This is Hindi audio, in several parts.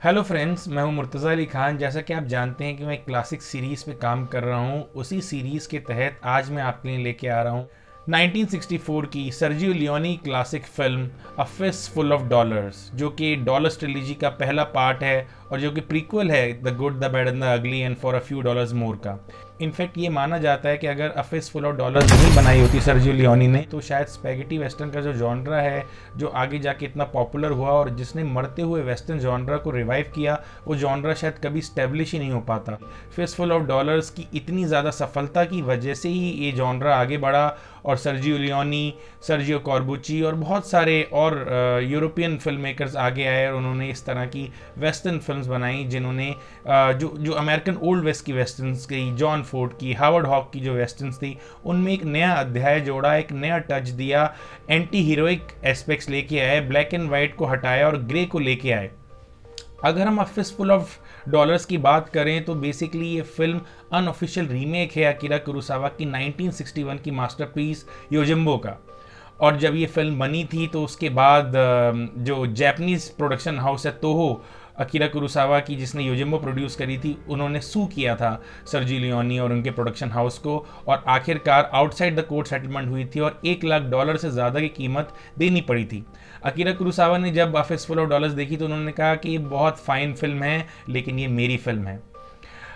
हेलो फ्रेंड्स, मैं हूं मुर्तज़ा अली खान। जैसा कि आप जानते हैं कि मैं एक क्लासिक सीरीज़ पे काम कर रहा हूं, उसी सीरीज़ के तहत आज मैं आपके लिए लेके आ रहा हूं 1964 की Sergio Leone classic film a fistful of dollars, जो कि डॉलर्स ट्रिलॉजी का पहला पार्ट है और जो कि प्रीक्वल है the good the bad and the ugly and for a few dollars more का। इनफैक्ट ये माना जाता है कि अगर a fistful of dollars नहीं बनाई होती सर्जियो लियोनी ने, तो शायद स्पैगेटी वेस्टर्न का जो जॉनरा है, जो आगे जाके इतना पॉपुलर हुआ और जिसने मरते हुए वेस्टर्न जॉनरा को रिवाइव किया, वो जॉनरा शायद कभी स्टेब्लिश ही नहीं हो पाता। फिस्ट फुल ऑफ डॉलर्स की इतनी ज़्यादा सफलता की वजह से ही ये जॉनरा आगे बढ़ा और सर्जियो लियोनी, सर्जियो कॉर्बुची और बहुत सारे और यूरोपियन फिल्म मेकर्स आगे आए और उन्होंने इस तरह की वेस्टर्न फिल्म्स बनाई जिन्होंने जो जो अमेरिकन ओल्ड वेस्ट की वेस्टर्न्स की, जॉन फोर्ड की, हावर्ड हॉक की जो वेस्टर्न्स थी, उनमें एक नया अध्याय जोड़ा, एक नया टच दिया, एंटी हीरोइक एस्पेक्ट्स लेके आए, ब्लैक एंड वाइट को हटाया और ग्रे को लेके आए। अगर हम अ फिस्टफुल ऑफ डॉलर्स की बात करें तो बेसिकली ये फिल्म अनऑफिशियल रीमेक है अकीरा कुरोसावा की 1961 की मास्टरपीस योजिम्बो का। और जब ये फिल्म बनी थी तो उसके बाद जो जापानीज प्रोडक्शन हाउस है तोहो, अकीरा कुरोसावा की, जिसने योजिम्बो प्रोड्यूस करी थी, उन्होंने सू किया था सर्जियो लियोनी और उनके प्रोडक्शन हाउस को और आखिरकार आउटसाइड द कोर्ट सेटलमेंट हुई थी और $1 लाख से ज़्यादा की कीमत देनी पड़ी थी। अकीरा कुरोसावा ने जब अ फिस्टफुल ऑफ डॉलर्स देखी तो उन्होंने कहा कि ये बहुत फाइन फिल्म है, लेकिन ये मेरी फिल्म है।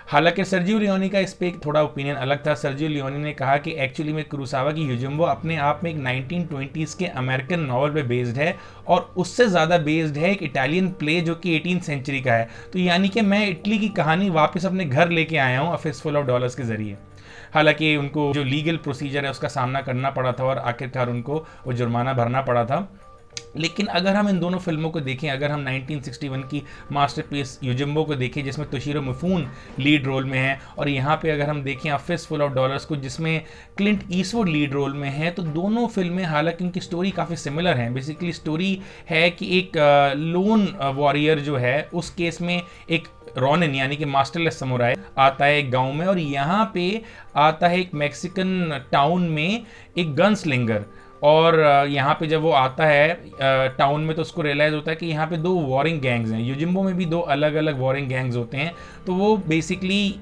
हालांकि सर्जियो लियोनी का इस पे एक थोड़ा ओपिनियन अलग था। सर्जियो लियोनी ने कहा कि एक्चुअली में कुरोसावा की योजिम्बो अपने आप में एक 1920s के अमेरिकन नॉवल पे बेस्ड है और उससे ज़्यादा बेस्ड है एक इटालियन प्ले जो कि 18th सेंचुरी का है। तो यानी कि मैं इटली की कहानी वापस अपने घर लेके आया हूँ अ फिस्टफुल ऑफ डॉलर्स के ज़रिए। हालांकि उनको जो लीगल प्रोसीजर है उसका सामना करना पड़ा था और आखिरकार उनको वो जुर्माना भरना पड़ा था। लेकिन अगर हम इन दोनों फिल्मों को देखें, अगर हम 1961 की मास्टरपीस योजिम्बो को देखें जिसमें तोशिरो मिफून लीड रोल में है, और यहाँ पे अगर हम देखें अ फिस्टफुल ऑफ डॉलर्स को जिसमें क्लिंट ईस्टवुड लीड रोल में है, तो दोनों फिल्में हालांकि उनकी स्टोरी काफ़ी सिमिलर हैं। बेसिकली स्टोरी है कि एक लोन वॉरियर जो है, उस केस में एक रॉनिन यानी कि मास्टरलेस समुराई आता है एक गांव में, और यहाँ पे आता है एक मैक्सिकन टाउन में एक गन स्लिंगर। और यहाँ पे जब वो आता है टाउन में तो उसको रियलाइज़ होता है कि यहाँ पे दो वॉरिंग गैंग्स हैं। योजिम्बो में भी दो अलग अलग वॉरिंग गैंग्स होते हैं। तो वो बेसिकली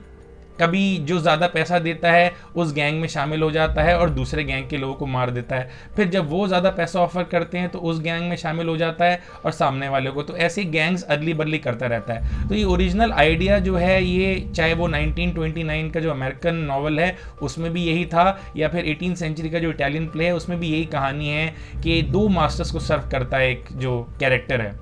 कभी जो ज़्यादा पैसा देता है उस गैंग में शामिल हो जाता है और दूसरे गैंग के लोगों को मार देता है। फिर जब वो ज़्यादा पैसा ऑफर करते हैं तो उस गैंग में शामिल हो जाता है और सामने वाले को। तो ऐसे गैंग्स अदली बदली करता रहता है। तो ये ओरिजिनल आइडिया जो है, ये चाहे वो 1929 का जो अमेरिकन नॉवल है उसमें भी यही था, या फिर 18th सेंचुरी का जो इटालियन प्ले है उसमें भी यही कहानी है कि दो मास्टर्स को सर्व करता है एक जो कैरेक्टर है।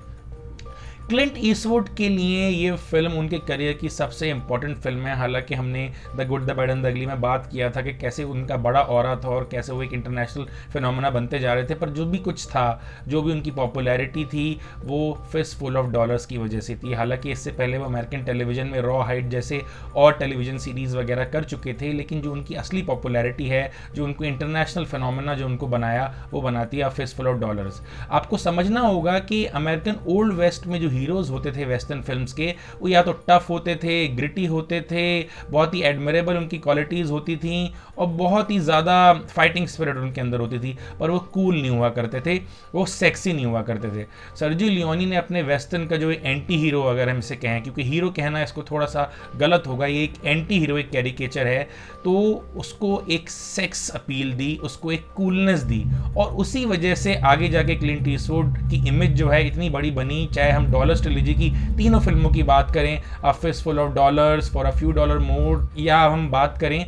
क्लिंट ईस्टवुड के लिए ये फिल्म उनके करियर की सबसे इंपॉर्टेंट फिल्म है। हालांकि हमने the good the bad and the अगली में बात किया था कि कैसे उनका बड़ा ऑरा था और कैसे वो एक इंटरनेशनल फिनोमेना बनते जा रहे थे, पर जो भी कुछ था, जो भी उनकी पॉपुलैरिटी थी, वो फिस्टफुल ऑफ डॉलर्स की वजह से थी। हालांकि इससे पहले वो अमेरिकन टेलीविजन में रॉ हाइट जैसे और टेलीविजन सीरीज़ वगैरह कर चुके थे, लेकिन जो उनकी असली पॉपुलैरिटी है, जो उनको इंटरनेशनल फिनोमेना जो उनको बनाया, वो बनाती है फिस्टफुल ऑफ डॉलर्स। आपको समझना होगा कि अमेरिकन ओल्ड वेस्ट में जो हीरोज़ होते थे वेस्टर्न फिल्म्स के, वो या तो टफ होते थे, ग्रिटी होते थे, बहुत ही एडमिरेबल उनकी क्वालिटीज़ होती थी और बहुत ही ज़्यादा फाइटिंग स्पिरिट उनके अंदर होती थी, पर वो कूल नहीं हुआ करते थे, वो सेक्सी नहीं हुआ करते थे। सर्जियो लियोनी ने अपने वेस्टर्न का जो एंटी हीरो, अगर हम इसे कहें, क्योंकि हीरो कहना इसको थोड़ा सा गलत होगा, ये एक एंटी हीरोइक कैरिकेचर है, तो उसको एक सेक्स अपील दी, उसको एक कूलनेस दी, और उसी वजह से आगे जाके क्लिंट ईस्टवुड की इमेज जो है इतनी बड़ी बनी। चाहे हम डॉलर्स ट्रिलॉजी की तीनों फिल्मों की बात करें, a fistful of dollars, for a few dollar more, या हम बात करें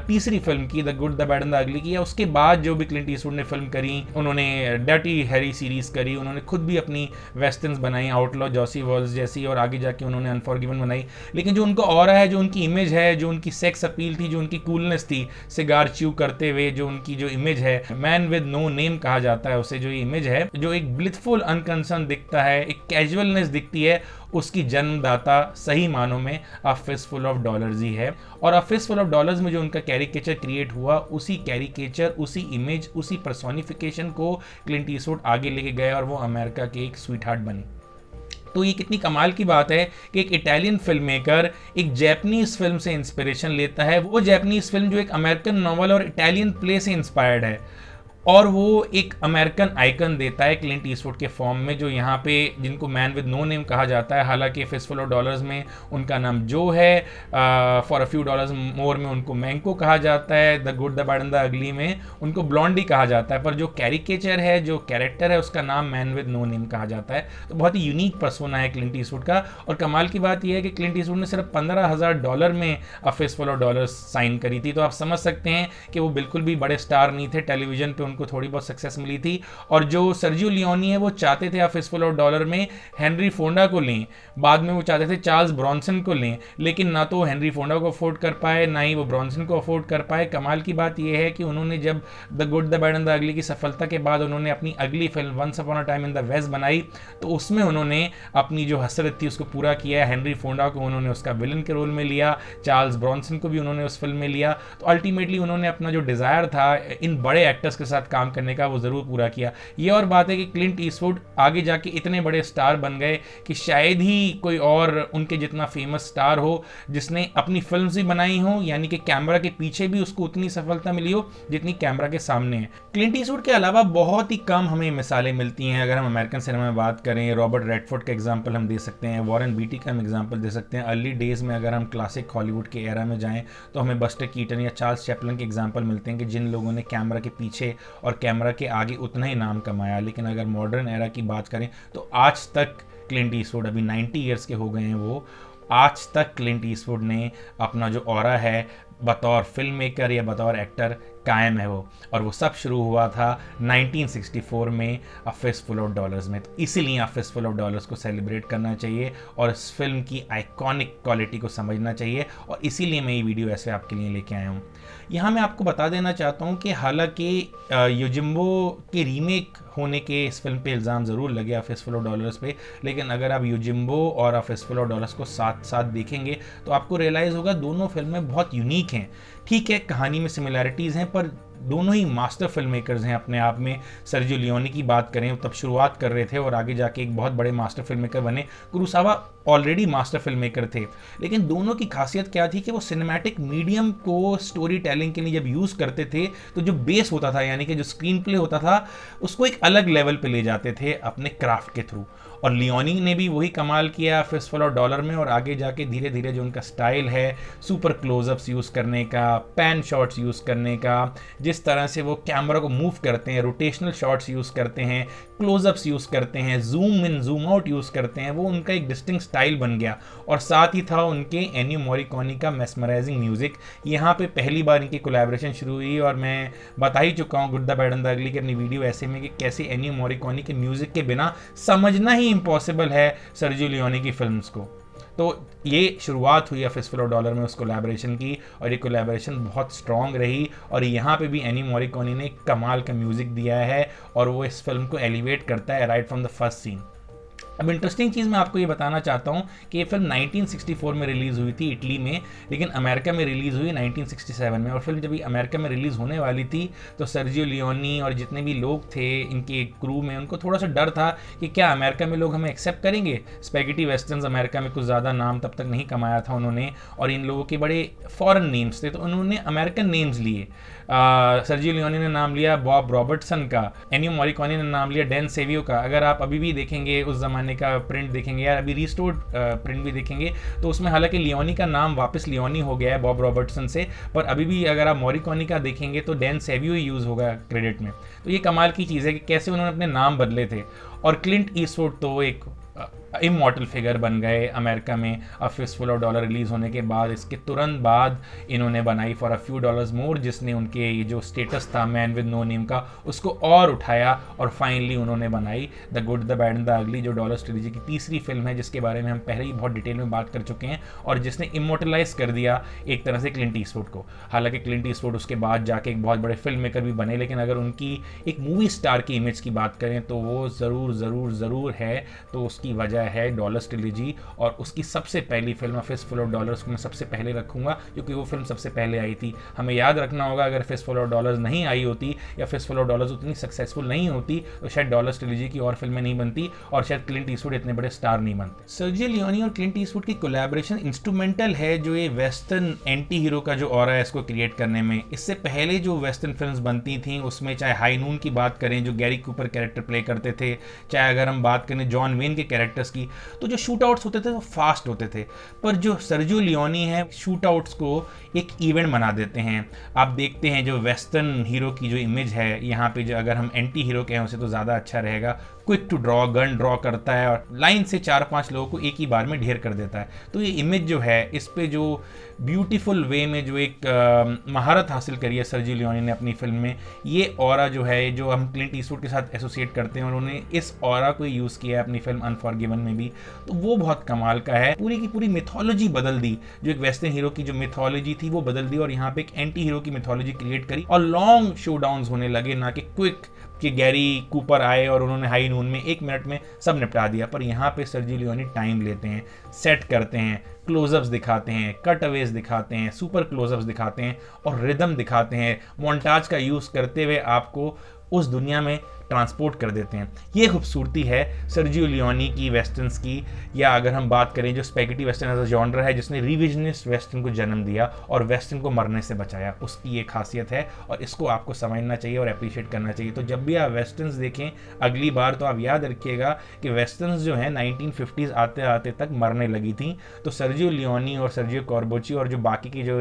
तीसरी फिल्म की the good the bad and the ugly की, या उसके बाद जो भी क्लिंट ईस्टवुड ने फिल्म करी, उन्होंने डर्टी हैरी सीरीज करी, उन्होंने खुद भी अपनी वेस्टर्न्स बनाई, आउटलॉ, जॉसी वॉल्स जैसी, और आगे जाके उन्होंने अनफॉरगिवन बनाई। लेकिन जो उनका ऑरा है, जो उनकी इमेज है, जो उनकी सेक्स अपील थी, जो उनकी कूलनेस थी, सिगार च्यू करते हुए जो उनकी जो इमेज है, मैन विद नो नेम कहा जाता है उसे, जो इमेज है, जो एक ब्लिथफुल अनकंसर्न दिखता है, एक कैजुअलनेस दिखती है, उसकी जन्मदाता सही मानों में अ फिस्टफुल ऑफ डॉलर्स ही है। और अ फिस्टफुल ऑफ डॉलर्स में जो उनका कैरिकेचर क्रिएट हुआ, उसी कैरिकेचर, उसी इमेज, उसी पर्सोनिफिकेशन को क्लिंट ईस्टवुड आगे लेके गए और वो अमेरिका के एक स्वीट हार्ट बनी। तो ये कितनी कमाल की बात है कि एक इटालियन फिल्म मेकर एक जैपनीज फिल्म से इंस्पिरेशन लेता है, वो जैपनीज फिल्म जो एक अमेरिकन नॉवल और इटालियन प्ले से इंस्पायर्ड है, और वो एक अमेरिकन आइकन देता है क्लिंट ईस्टवुड के फॉर्म में, जो यहाँ पे जिनको मैन विद नो नेम कहा जाता है। हालांकि फिस्टफुल ऑफ डॉलर्स में उनका नाम जो है, फॉर अ फ्यू डॉलर्स मोर में उनको मैंको कहा जाता है, the good the bad and the अगली में उनको ब्लॉन्डी कहा जाता है, पर जो कैरिकेचर है, जो कैरेक्टर है, उसका नाम मैन विद नो नेम कहा जाता है। तो बहुत ही यूनिक पर्सोना है क्लिंट ईस्टवुड का। और कमाल की बात यह है कि क्लिंट ईस्टवुड ने सिर्फ $15,000 में अ फिस्टफुल ऑफ डॉलर्स साइन करी थी। तो आप समझ सकते हैं कि वो बिल्कुल भी बड़े स्टार नहीं थे, टेलीविजन पे उनको थोड़ी बहुत सक्सेस मिली थी। और जो सर्जियो लियोनी है वो चाहते थे अ फिस्टफुल ऑफ डॉलर में हेनरी फोंडा को लें, बाद में वो चाहते थे चार्ल्स ब्रॉन्सन को लें, लेकिन ना तो हेनरी फोंडा को अफोर्ड कर पाए, ना ही वो ब्रॉन्सन को अफोर्ड कर पाए। कमाल की बात यह है कि उन्होंने जब the good the bad and the ugly की सफलता के बाद उन्होंने अपनी अगली film once upon a time in the west बनाई, तो उसमें उन्होंने अपनी जो हसरत थी उसको पूरा किया। हेनरी फोंडा को उन्होंने उसका विलन के रोल में लिया, चार्ल्स ब्रॉन्सन को भी उन्होंने उस फिल्म में लिया। तो अल्टीमेटली उन्होंने अपना जो डिज़ायर था इन बड़े एक्टर्स के साथ काम करने का वो ज़रूर पूरा किया। ये और बात है कि क्लिंट ईस्टवुड आगे जाके इतने बड़े स्टार बन गए कि शायद ही कोई और उनके जितना फेमस स्टार हो जिसने अपनी फिल्म्स भी बनाई हो, यानी कि कैमरा के पीछे भी उसको उतनी सफलता मिली हो जितनी कैमरा के सामने है। क्लिंट ईस्टवुड के अलावा बहुत ही कम हमें मिसालें मिलती हैं। अगर हम अमेरिकन सिनेमा में बात करें, रॉबर्ट रेडफोर्ड का एग्जाम्पल हम दे सकते हैं, वॉरेन बीटी का हम एग्जाम्पल दे सकते हैं। अर्ली डेज में अगर हम क्लासिक हॉलीवुड के एरा में जाएं तो हमें बस्टर कीटन या चार्ल्स चैपलिन के एग्जाम्पल मिलते हैं कि जिन लोगों ने कैमरा के पीछे और कैमरा के आगे उतना ही नाम कमाया। लेकिन अगर मॉडर्न एरा की बात करें तो आज तक क्लिंट ईस्टवुड, अभी 90 ईयर्स के हो गए हैं वो, आज तक क्लिंट ईस्टवुड ने अपना जो ऑरा है बतौर फिल्म मेकर या बतौर एक्टर कायम है वो। और वो सब शुरू हुआ था 1964 में अ फिस्टफुल ऑफ डॉलर्स में। तो इसीलिए अ फिस्टफुल ऑफ डॉलर्स को सेलिब्रेट करना चाहिए और इस फिल्म की आइकॉनिक क्वालिटी को समझना चाहिए, और इसीलिए मैं ये वीडियो ऐसे आपके लिए लेके आया हूँ। यहाँ मैं आपको बता देना चाहता हूँ कि हालांकि योजिम्बो के रीमेक होने के इस फिल्म पे इल्ज़ाम ज़रूर लगे अ फिस्टफुल ऑफ डॉलर्स पे, लेकिन अगर आप योजिम्बो और अ फिस्टफुल ऑफ डॉलर्स को साथ साथ देखेंगे तो आपको रियलाइज़ होगा दोनों फिल्में बहुत यूनिक हैं। ठीक है, कहानी में सिमिलैरिटीज़ हैं, पर दोनों ही मास्टर फिल्म मेकर्स हैं अपने आप में। सर्जियो लियोनी की बात करें तब शुरुआत कर रहे थे और आगे जाके एक बहुत बड़े मास्टर फिल्म मेकर बने। Kurosawa already master film maker थे, लेकिन दोनों की खासियत क्या थी कि वो सिनेमैटिक मीडियम को स्टोरी टेलिंग के लिए जब यूज़ करते थे तो जो बेस होता था, यानी कि जो स्क्रीन प्ले होता था, उसको एक अलग लेवल पे ले जाते थे अपने क्राफ्ट के थ्रू। और लियोनी ने भी वही कमाल किया फिस्टफुल ऑफ डॉलर में, और आगे जाके धीरे धीरे जो उनका स्टाइल है सुपर क्लोजअप्स यूज़ करने का, पैन शॉट्स यूज़ करने का, जिस तरह से वो कैमरा को मूव करते हैं, रोटेशनल शॉट्स यूज़ करते हैं, क्लोजअप्स यूज़ करते हैं, zoom in zoom out use करते हैं, वो उनका एक डिस्टिंक्ट स्टाइल बन गया। और साथ ही था उनके एनियो मोरिकोनी का मेस्मराइजिंग म्यूज़िक। यहाँ पे पहली बार इनकी कोलैबोरेशन शुरू हुई, और मैं बता ही चुका हूँ good the bad and the ugly की अपनी वीडियो ऐसे में कि कैसे एनियो मोरिकोनी के म्यूज़िक के बिना समझना ही इम्पॉसिबल है सर्जियो लियोनी की फिल्म्स को। तो ये शुरुआत हुई है फिस्टफुल ऑफ डॉलर में उस कोलैबोरेशन की, और ये कोलैबोरेशन बहुत स्ट्रॉन्ग रही, और यहाँ पे भी एनियो मोरिकोनी ने कमाल का म्यूज़िक दिया है और वो इस फिल्म को एलिवेट करता है right from the first scene. अब इंटरेस्टिंग चीज़ मैं आपको ये बताना चाहता हूँ कि ये फिल्म 1964 में रिलीज़ हुई थी इटली में, लेकिन अमेरिका में रिलीज़ हुई 1967 में। और फिल्म जब अमेरिका में रिलीज़ होने वाली थी तो सर्जियो लियोनी और जितने भी लोग थे इनके क्रू में, उनको थोड़ा सा डर था कि क्या अमेरिका में लोग हमें एक्सेप्ट करेंगे। स्पैगेटी वेस्टर्न्स अमेरिका में कुछ ज़्यादा नाम तब तक नहीं कमाया था उन्होंने, और इन लोगों के बड़े फॉरेन नेम्स थे, तो उन्होंने अमेरिकन नेम्स लिए। सर्जियो लियोनी ने नाम लिया बॉब रॉबर्टसन का, एनियो मोरिकोनी ने नाम लिया डैन सेवियो का। अगर आप अभी भी देखेंगे उस ज़माने का प्रिंट देखेंगे या अभी रिस्टोर्ड प्रिंट भी देखेंगे तो उसमें हालांकि लियोनी का नाम वापस लियोनी हो गया है बॉब रॉबर्टसन से, पर अभी भी अगर आप मोरिकोनी का देखेंगे तो डैन सेवियो ही यूज़ होगा क्रेडिट में। तो ये कमाल की चीज़ है कि कैसे उन्होंने अपने नाम बदले थे। और क्लिंट ईस्टवुड तो एक इमॉर्टल फिगर बन गए अमेरिका में अ फिस्टफुल ऑफ डॉलर रिलीज़ होने के बाद। इसके तुरंत बाद इन्होंने बनाई फॉर अ फ्यू डॉलर्स मोर, जिसने उनके ये जो स्टेटस था मैन विद नो नेम का उसको और उठाया, और फाइनली उन्होंने बनाई the good the bad and the अगली, जो डॉलर ट्रिलॉजी की तीसरी फिल्म है, जिसके बारे में हम पहले ही बहुत डिटेल में बात कर चुके हैं, और जिसने इमोटलाइज कर दिया एक तरह से क्लिंट ईस्टवुड को। हालांकि क्लिंट ईस्टवुड उसके बाद जाके एक बहुत बड़े फिल्म मेकर भी बने, लेकिन अगर उनकी एक मूवी स्टार की इमेज की बात करें तो वो ज़रूर है। तो उसकी वजह वजह है डॉलर्स ट्रिलॉजी, और उसकी सबसे पहली फिल्म फिस्टफुल ऑफ डॉलर्स को मैं सबसे पहले रखूँगा क्योंकि वो फिल्म सबसे पहले आई थी। हमें याद रखना होगा अगर फिस्टफुल ऑफ डॉलर्स नहीं आई होती या फिस्टफुल ऑफ डॉलर्स उतनी सक्सेसफुल नहीं होती तो शायद डॉलर्स ट्रिलॉजी की और फिल्में नहीं बनती और शायद क्लिंट ईस्टवुड इतने बड़े स्टार नहीं बनते। सर्जियो लियोनी और क्लिंट ईस्टवुड की कोलैबोरेशन इंस्ट्रूमेंटल है जो ये वेस्टर्न एंटी हीरो का जो ऑरा है इसको क्रिएट करने में। इससे पहले जो वेस्टर्न फिल्म्स बनती थी उसमें चाहे हाई नून की बात करें जो गैरी कूपर कैरेक्टर प्ले करते थे, चाहे अगर हम बात करें जॉन वेन के कैरेक्टर्स की, तो जो शूट आउट्स होते थे वो फास्ट होते थे। पर जो सर्जियो लियोनी है शूट आउट्स को एक इवेंट बना देते हैं। आप देखते हैं जो वेस्टर्न हीरो की जो इमेज है यहाँ पे, जो अगर हम एंटी हीरो कहें उसे तो ज़्यादा अच्छा रहेगा, quick to draw, gun draw करता है और लाइन से 4-5 लोगों को एक ही बार में ढेर कर देता है। तो ये इमेज जो है इस पे जो ब्यूटीफुल वे में जो एक महारत हासिल करी है सर्जियो लियोनी ने अपनी फिल्म में, ये ऑरा जो है जो हम क्लिंट ईस्टवुड के साथ एसोसिएट करते हैं और उन्होंने इस ऑरा को यूज़ किया है अपनी फिल्म अनफॉरगिवन में भी, तो वो बहुत कमाल का है। पूरी की पूरी मिथोलॉजी बदल दी, जो एक वेस्टर्न हीरो की जो मिथोलॉजी थी वो बदल दी और यहाँ पे एक एंटी हीरो की मिथोलॉजी क्रिएट करी और लॉन्ग शो डाउन्स होने लगे, ना कि क्विक कि गैरी कूपर आए और उन्होंने हाई नून में 1 मिनट में सब निपटा दिया। पर यहाँ पे सर्जियो लियोनी टाइम लेते हैं, सेट करते हैं, क्लोजअप्स दिखाते हैं, कट अवेज दिखाते हैं, सुपर क्लोजअप्स दिखाते हैं और रिदम दिखाते हैं, मोन्टाज का यूज़ करते हुए आपको उस दुनिया में ट्रांसपोर्ट कर देते हैं। ये खूबसूरती है सर्जियो लियोनी की वेस्टर्न्स की। या अगर हम बात करें जो spaghetti western as a genre है जिसने रिविजनिस्ट वेस्टर्न को जन्म दिया और वेस्टर्न को मरने से बचाया, उसकी ये खासियत है और इसको आपको समझना चाहिए और अप्रिशिएट करना चाहिए। तो जब भी आप वेस्टर्न्स देखें अगली बार तो आप याद रखिएगा कि वेस्टर्न्स जो है 1950s आते आते तक मरने लगी थी। तो सर्जियो लियोनी और सर्जियो कॉर्बुच्ची और जो बाकी की जो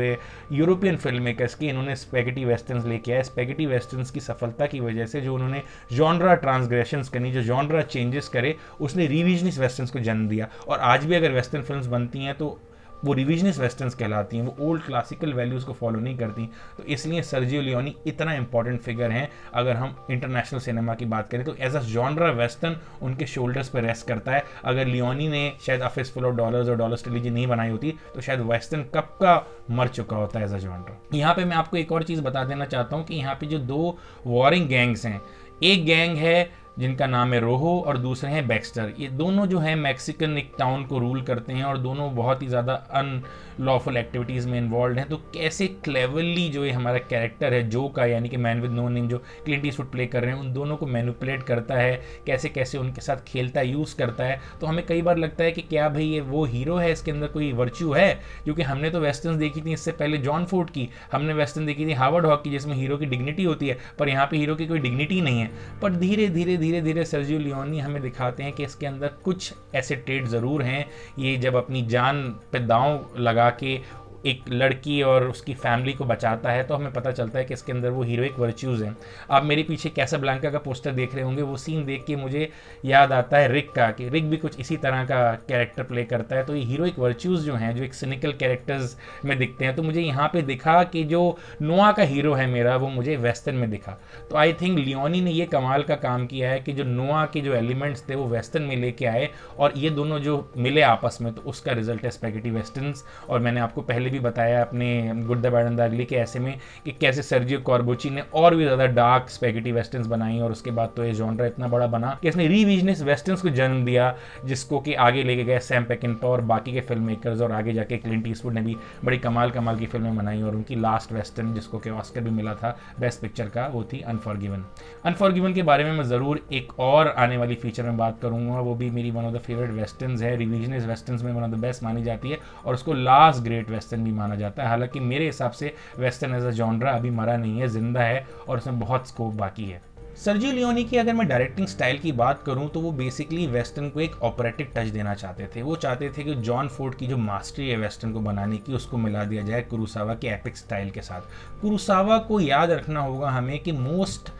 यूरोपियन फिल्म मेकर्स की इन्होंने स्पैगेटी वेस्टर्न्स लेके आए। स्पैगेटी वेस्टर्न्स की सफलता की वजह से जो उन्होंने जॉनरा ट्रांसग्रेशंस करनी, जो जॉनरा चेंजेस करे, उसने रिविजनिस्ट वेस्टर्न्स को जन्म दिया। और आज भी अगर वेस्टर्न फिल्म्स बनती हैं तो वो रिविजनिस्ट वेस्टर्न्स कहलाती हैं, वो ओल्ड क्लासिकल वैल्यूज़ को फॉलो नहीं करती। तो इसलिए सर्जियो लियोनी इतना इंपॉर्टेंट फिगर हैं। अगर हम इंटरनेशनल सिनेमा की बात करें तो एज अ जॉनरा वेस्टर्न उनके शोल्डर्स पर रेस्ट करता है। अगर लियोनी ने शायद अ फिस्टफुल ऑफ डॉलर्स और डॉलर्स ट्रिलॉजी नहीं बनाई होती तो शायद वेस्टर्न कब का मर चुका होता है एज अ जॉनरा। यहाँ पे मैं आपको एक और चीज़ बता देना चाहता हूँ कि यहाँ पे जो 2 वॉरिंग गैंग्स हैं, एक गैंग है जिनका नाम है रोहो और दूसरे हैं बैक्स्टर। ये दोनों जो हैं मैक्सिकन एक टाउन को रूल करते हैं और दोनों बहुत ही ज़्यादा अनलॉफुल एक्टिविटीज़ में इन्वॉल्व हैं। तो कैसे क्लेवरली जो ये हमारा कैरेक्टर है जो का, यानी कि मैन विद नो नेम जो क्लिंट ईस्टवुड प्ले कर रहे हैं, उन दोनों को मैनिपुलेट करता है, कैसे कैसे उनके साथ खेलता है, यूज़ करता है। तो हमें कई बार लगता है कि क्या भाई ये वो हीरो है, इसके अंदर कोई वर्च्यू है, क्योंकि हमने तो वेस्टर्न देखी थी इससे पहले जॉन फोर्ड की, हमने वेस्टर्न देखी थी हावर्ड हॉक की जिसमें हीरो की डिग्निटी होती है, पर यहाँ पे हीरो की कोई डिग्निटी नहीं है। पर धीरे धीरे धीरे धीरे सर्जियो लियोनी हमें दिखाते हैं कि इसके अंदर कुछ ऐसे ट्रेड ज़रूर हैं। ये जब अपनी जान पे दांव लगा के एक लड़की और उसकी फैमिली को बचाता है तो हमें पता चलता है कि इसके अंदर वो हीरोइक वर्च्यूज़ हैं। आप मेरे पीछे कैसाब्लांका का पोस्टर देख रहे होंगे, वो सीन देख के मुझे याद आता है रिक का, कि रिक भी कुछ इसी तरह का कैरेक्टर प्ले करता है। तो ये हीरोइक वर्च्यूज़ जो हैं, जो एक सिनिकल कैरेक्टर्स में दिखते हैं, तो मुझे यहाँ पे दिखा कि जो नोआ का हीरो है मेरा, वो मुझे वेस्टर्न में दिखा। तो आई थिंक लियोनी ने ये कमाल का काम किया है कि जो नोआ के जो एलिमेंट्स थे वो वेस्टर्न में लेके आए और ये दोनों जो मिले आपस में, तो उसका रिजल्ट है स्पैगेटी वेस्टर्न्स। और मैंने आपको पहले भी बताया अपने good the bad and the अगली के ऐसे में कि कैसे सर्जियो कॉर्बुच्ची ने और भी ज़्यादा डार्क स्पैगेटी वेस्टर्न्स बनाई और उसके बाद तो ये जॉनरा इतना बड़ा बना कि इसने रिविजनिस्ट वेस्टर्न्स को जन्म दिया, जिसको कि आगे लेके गए सैम पेकिन्पा और बाकी के फिल्म मेकर्स, और आगे जाके क्लिंट ईस्टवुड ने भी बड़ी कमाल की फिल्में बनाई। और उनकी लास्ट वेस्टर्न जिसको कि ऑस्कर भी मिला था बेस्ट पिक्चर का, वो थी अनफॉरगिवन। अनफॉरगिवन के बारे में मैं ज़रूर एक और आने वाली फीचर में बात करूँगा, वो भी मेरी one of the favourite westerns है, रिविजनिस्ट वेस्टर्न्स में वन ऑफ द बेस्ट मानी जाती है और उसको लास्ट ग्रेट वेस्टर्न भी माना जाता है। हालांकि मेरे हिसाब से वेस्टर्न एज अ जॉनरा अभी मरा नहीं है, जिंदा है और उसमें बहुत स्कोप बाकी है। सर्जियो लियोनी की अगर मैं डायरेक्टिंग स्टाइल की बात करूं तो वो बेसिकली वेस्टर्न को एक ऑपरेटिव टच देना चाहते थे। वो चाहते थे कि जॉन फोर्ड की जो मास्टरी है वेस्टर्न को बनाने की, उसको मिला दिया जाए कुरोसावा के एपिक स्टाइल के साथ। कुरोसावा को याद रखना होगा हमें कि most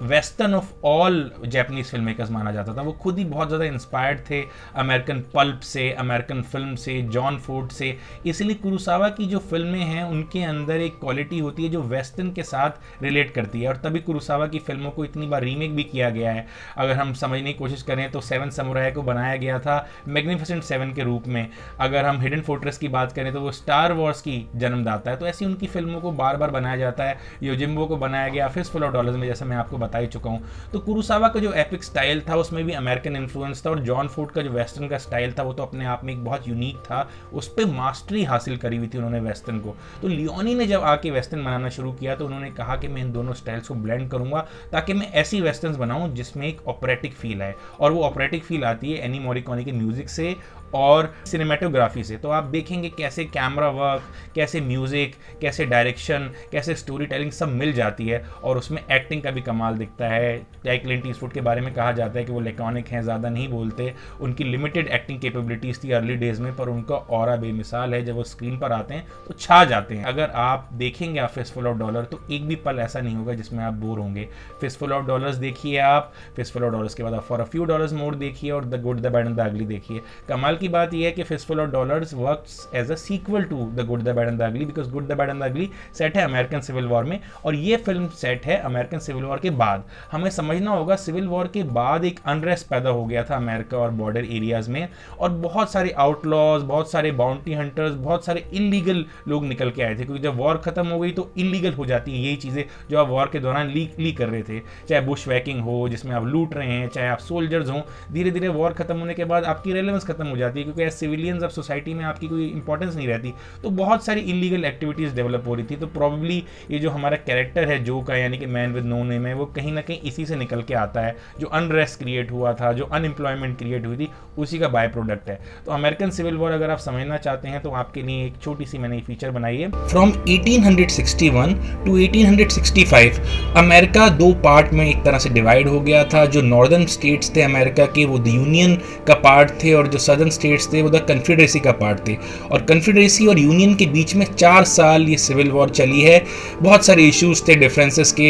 western of all Japanese film makers माना जाता था। वो खुद ही बहुत ज़्यादा इंस्पायर्ड थे अमेरिकन पल्प से, अमेरिकन फिल्म से, जॉन फोर्ड से। इसलिए कुरोसावा की जो फिल्में हैं उनके अंदर एक क्वालिटी होती है जो वेस्टर्न के साथ रिलेट करती है और तभी कुरोसावा की फिल्मों को इतनी बार रीमेक भी किया गया है। अगर हम समझने की कोशिश करें तो 7 समुराई को बनाया गया था मैग्निफिसेंट 7 के रूप में। अगर हम हिडन फोर्ट्रेस की बात करें तो वो स्टार वॉर्स की जन्मदाता है। तो ऐसी उनकी फिल्मों को बार बार बनाया जाता है। योजिम्बो को बनाया गया फिस्टफुल ऑफ डॉलर्स में, जैसा मैं आपको बता ही चुका हूँ। तो कुरोसावा का जो एपिक स्टाइल था उसमें भी अमेरिकन इन्फ्लुएंस था, और जॉन फोर्ड का जो वेस्टर्न का स्टाइल था वो तो अपने आप में एक बहुत यूनिक था, उस पर मास्टरी हासिल करी हुई थी उन्होंने वेस्टर्न को। तो लियोनी ने जब आके वेस्टर्न बनाना शुरू किया तो उन्होंने कहा कि मैं इन दोनों स्टाइल्स को ब्लेंड करूंगा ताकि मैं ऐसी वेस्टर्न्स बनाऊं जिसमें एक ऑपरेटिक फील है, और वो ऑपरेटिक फील आती है एनी मोरिकोनी के म्यूजिक से और सिनेमेटोग्राफी से। तो आप देखेंगे कैसे कैमरा वर्क, कैसे म्यूज़िक, कैसे डायरेक्शन, कैसे स्टोरी टेलिंग सब मिल जाती है, और उसमें एक्टिंग का भी कमाल दिखता है। लाइक क्लिंट ईस्टवुड के बारे में कहा जाता है कि वो लेकॉनिक हैं, ज़्यादा नहीं बोलते, उनकी लिमिटेड एक्टिंग कैपेबिलिटीज़ थी अर्ली डेज़ में, पर उनका ऑरा बेमिसाल है, जब वो स्क्रीन पर आते हैं तो छा जाते हैं। अगर आप देखेंगे आप फिस्टफुल ऑफ डॉलर तो एक भी पल ऐसा नहीं होगा जिसमें आप बोर होंगे। फिस्टफुल ऑफ डॉलर्स देखिए आप, फिस्टफुल ऑफ डॉलर्स के बाद आप for a few dollars more देखिए, और the good the bad and the ugly देखिए। कमाल की बात यह है कि fistful of dollars works as a sequel to the good the bad and the ugly, because good the bad and the ugly set है अमेरिकन सिविल वॉर में, और ये फिल्म सेट है अमेरिकन सिविल वॉर के बाद। हमें समझना होगा सिविल वॉर के बाद एक अनरेस्ट पैदा हो गया था अमेरिका और बॉर्डर एरियाज में, और बहुत सारे आउटलॉज, बहुत सारे बाउंटी हंटर्स, बहुत सारे इलीगल लोग निकल के आए थे, क्योंकि जब वॉर खत्म हो गई तो इलीगल हो जाती है यही चीज़ें जो आप वॉर के दौरान लीक कर रहे थे, चाहे बुश वैकिंग हो जिसमें आप लूट रहे हैं, चाहे आप सोल्जर्स हों। धीरे धीरे वॉर खत्म होने के बाद आपकी रेलेवेंस खत्म हो जाती है, क्योंकि एज सिविलियंस अब सोसाइटी में आपकी कोई इंपॉर्टेंस नहीं रहती, तो बहुत सारी इलीगल एक्टिविटीज़ डेवलप हो रही थी। तो प्रॉब्ली ये जो हमारा कैरेक्टर है जो का, यानी कि मैन विद नो नेम है, वो कहीं ना कहीं इसी से निकल के आता है। जो अनरेस्ट क्रिएट हुआ था, जो अनएम्प्लॉयमेंट क्रिएट हुई थी, उसी का बाय प्रोडक्ट है। तो अमेरिकन सिविल वॉर अगर आप समझना चाहते हैं तो आपके लिए एक छोटी सी मैंने फीचर बनाई है। फ्रॉम 1861 टू 1865 अमेरिका दो पार्ट में एक तरह से डिवाइड हो गया था। जो नॉर्दर्न स्टेट्स थे अमेरिका के वो द यूनियन का पार्ट थे, और जो सदर्न स्टेट्स थे वो द कन्फेडरेसी का पार्ट थे। और कन्फेडरेसी और यूनियन के बीच में 4 साल ये सिविल वॉर चली है। बहुत सारे इश्यूज थे डिफरेंसेस के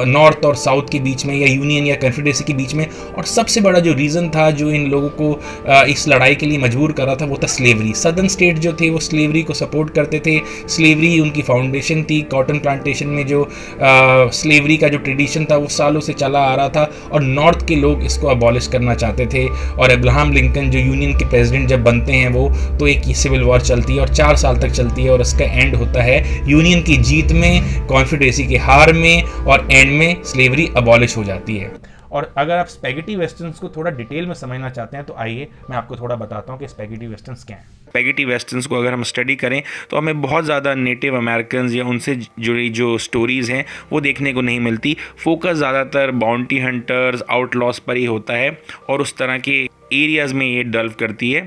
नॉर्थ और साउथ के बीच में, या यूनियन या कन्फेडरेसी के बीच में, और सबसे बड़ा जो रीज़न था जो इन लोगों को इस लड़ाई के लिए मजबूर कर रहा था वो था स्लेवरी। सदर्न स्टेट जो थे वो स्लेवरी को सपोर्ट करते थे, स्लेवरी उनकी फाउंडेशन थी। कॉटन प्लांटेशन में जो स्लेवरी का जो ट्रेडिशन था वो सालों से चला आ रहा था, और नॉर्थ के लोग इसको अबॉलिश करना चाहते थे। और अब्राहम लिंकन जो यूनियन के प्रेसिडेंट जब बनते हैं वो, तो एक सिविल वॉर चलती है और 4 साल तक चलती है, और इसका एंड होता है यूनियन की जीत में, कॉन्फेडरेसी के हार में, और एंड में स्लेवरी अबॉलिश हो जाती है। और अगर आप स्पैगेटी वेस्टर्न्स को थोड़ा डिटेल में समझना चाहते हैं तो आइए मैं आपको थोड़ा बताता हूँ कि स्पैगेटी वेस्टर्न्स क्या हैं। स्पैगेटी वेस्टर्न्स को अगर हम स्टडी करें तो हमें बहुत ज़्यादा नेटिव अमेरिकन्स या उनसे जुड़ी जो स्टोरीज़ हैं वो देखने को नहीं मिलती। फोकस ज़्यादातर बाउंटी हंटर्स, आउटलॉस पर ही होता है, और उस तरह के एरियाज़ में ये डेवलप करती है।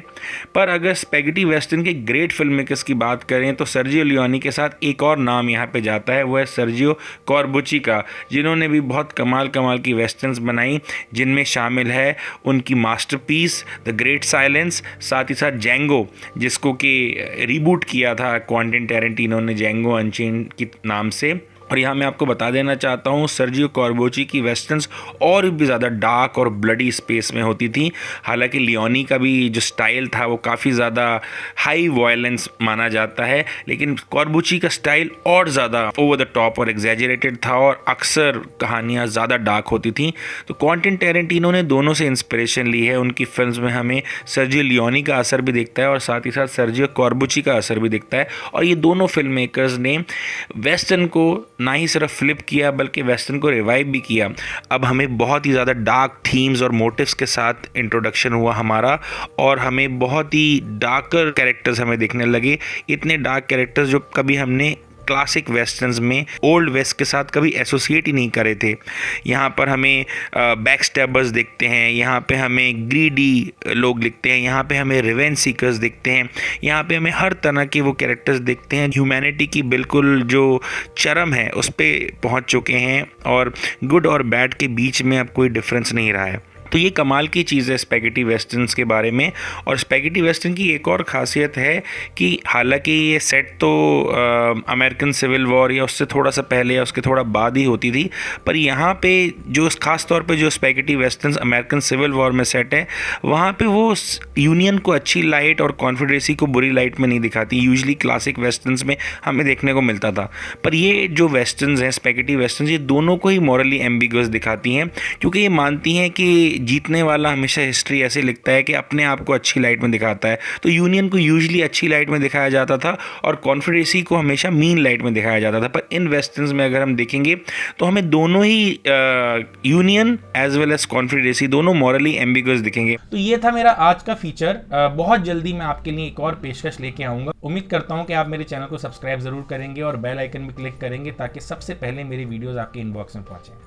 पर अगर स्पैगेटी वेस्टर्न के ग्रेट फिल्म मेकर्स की बात करें तो सर्जियो लियोनी के साथ एक और नाम यहाँ पे जाता है, वो है सर्जियो कॉर्बुची का, जिन्होंने भी बहुत कमाल की वेस्टर्न्स बनाई, जिनमें शामिल है उनकी मास्टरपीस द ग्रेट साइलेंस, साथ ही साथ जैंगो, जिसको कि रीबूट किया था क्वेंटिन टैरेंटिनो ने जैंगो अनचेन्ड के नाम से। और यहाँ मैं आपको बता देना चाहता हूँ सर्जियो कॉर्बुची की वेस्टर्न्स और भी ज़्यादा डार्क और ब्लडी स्पेस में होती थी। हालांकि लियोनी का भी जो स्टाइल था वो काफ़ी ज़्यादा हाई वायलेंस माना जाता है, लेकिन कॉर्बुची का स्टाइल और ज़्यादा ओवर द टॉप और एग्जैजरेटेड था, और अक्सर कहानियाँ ज़्यादा डार्क होती थी। तो क्वेंटिन टैरेंटिनो ने दोनों से इंस्पिरेशन ली है। उनकी फिल्म्स में हमें सर्जियो लियोनी का असर भी दिखता है और साथ ही साथ सर्जियो कॉर्बुची का असर भी दिखता है। और ये दोनों फिल्म मेकर्स ने वेस्टर्न को ना ही सिर्फ फ्लिप किया बल्कि वेस्टर्न को रिवाइव भी किया। अब हमें बहुत ही ज़्यादा डार्क थीम्स और मोटिव्स के साथ इंट्रोडक्शन हुआ हमारा, और हमें बहुत ही डार्कर कैरेक्टर्स हमें दिखने लगे। इतने डार्क कैरेक्टर्स जो कभी हमने क्लासिक वेस्टर्न्स में ओल्ड वेस्ट के साथ कभी एसोसिएट ही नहीं करे थे। यहाँ पर हमें बैकस्टैबर्स दिखते हैं, यहाँ पे हमें ग्रीडी लोग दिखते हैं, यहाँ पे हमें रिवेंज सीकर्स दिखते हैं, यहाँ पे हमें हर तरह के वो कैरेक्टर्स दिखते हैं। ह्यूमैनिटी की बिल्कुल जो चरम है उस पर पहुँच चुके हैं, और गुड और बैड के बीच में अब कोई डिफरेंस नहीं रहा है। तो ये कमाल की चीज़ है स्पैगेटी वेस्टर्न्स के बारे में। और स्पैगेटी वेस्टर्न की एक और ख़ासियत है कि हालांकि ये सेट तो अमेरिकन सिविल वॉर या उससे थोड़ा सा पहले या उसके थोड़ा बाद ही होती थी, पर यहाँ पे जो ख़ास तौर पे जो spaghetti westerns American Civil War में सेट है, वहाँ पे वो यूनियन को अच्छी लाइट और कॉन्फेडरेसी को बुरी लाइट में नहीं दिखाती। यूजली क्लासिक वेस्टर्न्स में हमें देखने को मिलता था, पर ये जो वेस्टर्न्स हैं स्पैगेटी वेस्टर्न्स, ये दोनों को ही मॉरली एम्बिगुअस दिखाती हैं, क्योंकि ये मानती हैं कि जीतने वाला हमेशा हिस्ट्री ऐसे लिखता है कि अपने आप को अच्छी लाइट में दिखाता है। तो यूनियन को यूजुअली अच्छी लाइट में दिखाया जाता था और कॉन्फेडरेसी को हमेशा मीन लाइट में दिखाया जाता था। पर इन वेस्टर्न्स में अगर हम देखेंगे तो हमें दोनों ही union as well as confederacy दोनों मॉरली एम्बिगुअस दिखेंगे। तो ये था मेरा आज का फीचर। बहुत जल्दी मैं आपके लिए एक और पेशकश लेके आऊँगा। उम्मीद करता हूँ कि आप मेरे चैनल को सब्सक्राइब ज़रूर करेंगे और बेल आइकन भी क्लिक करेंगे ताकि सबसे पहले मेरी वीडियोज़ आपके इनबॉक्स में पहुँचें।